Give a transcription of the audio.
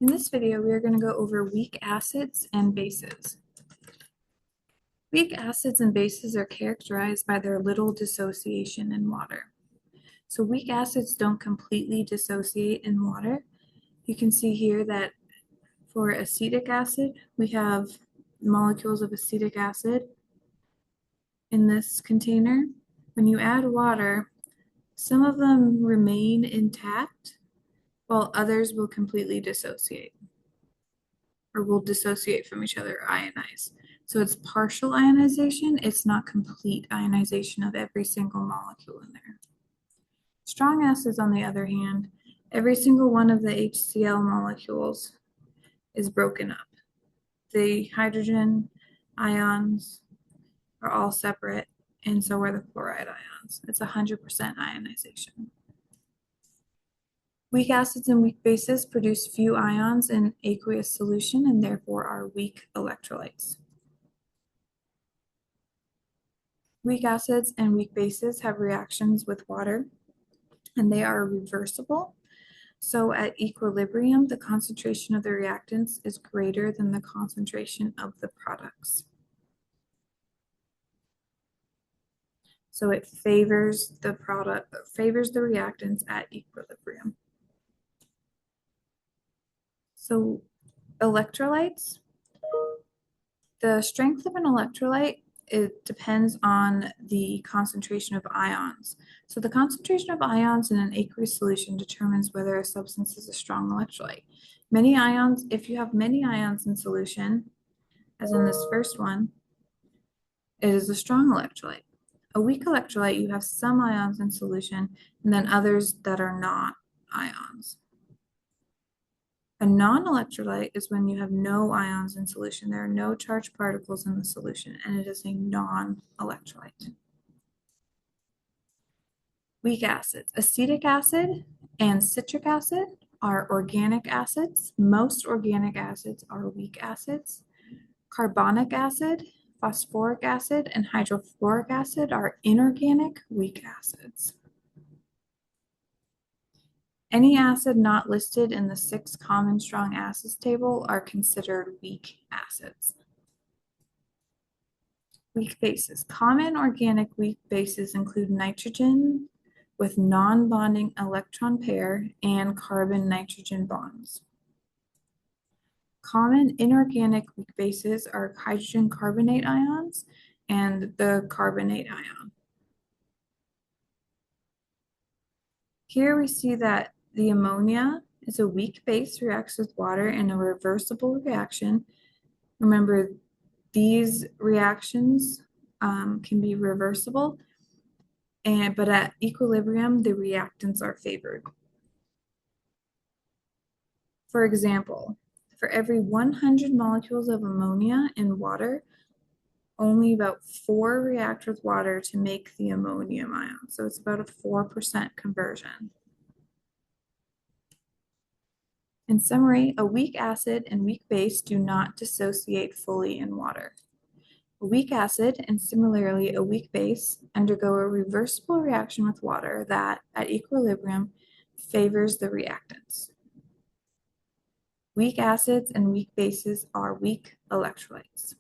In this video, we are going to go over weak acids and bases. Weak acids and bases are characterized by their little dissociation in water. So weak acids don't completely dissociate in water. You can see here that for acetic acid, we have molecules of acetic acid in this container. When you add water, some of them remain intact, while others will completely dissociate. Or will dissociate from each other, ionize. So it's partial ionization, it's not complete ionization of every single molecule in there. Strong acids, on the other hand, every single one of the HCl molecules is broken up. The hydrogen ions are all separate, and so are the chloride ions. It's 100% ionization. Weak acids and weak bases produce few ions in aqueous solution and therefore are weak electrolytes. Weak acids and weak bases have reactions with water and they are reversible. So at equilibrium, the concentration of the reactants is greater than the concentration of the products. So it favors the reactants at equilibrium. So electrolytes, the strength of an electrolyte, it depends on the concentration of ions. So the concentration of ions in an aqueous solution determines whether a substance is a strong electrolyte. Many ions, if you have many ions in solution, as in this first one, it is a strong electrolyte. A weak electrolyte, you have some ions in solution and then others that are not ions. A non-electrolyte is when you have no ions in solution. There are no charged particles in the solution, and it is a non-electrolyte. Weak acids. Acetic acid and citric acid are organic acids. Most organic acids are weak acids. Carbonic acid, phosphoric acid, and hydrofluoric acid are inorganic weak acids. Any acid not listed in the 6 common strong acids table are considered weak acids. Weak bases. Common organic weak bases include nitrogen with non-bonding electron pair and carbon-nitrogen bonds. Common inorganic weak bases are hydrogen carbonate ions and the carbonate ion. Here we see that the ammonia is a weak base, reacts with water in a reversible reaction. Remember, these reactions can be reversible, but at equilibrium, the reactants are favored. For example, for every 100 molecules of ammonia in water, only about 4 react with water to make the ammonium ion. So it's about a 4% conversion. In summary, a weak acid and weak base do not dissociate fully in water. A weak acid and similarly a weak base undergo a reversible reaction with water that, at equilibrium, favors the reactants. Weak acids and weak bases are weak electrolytes.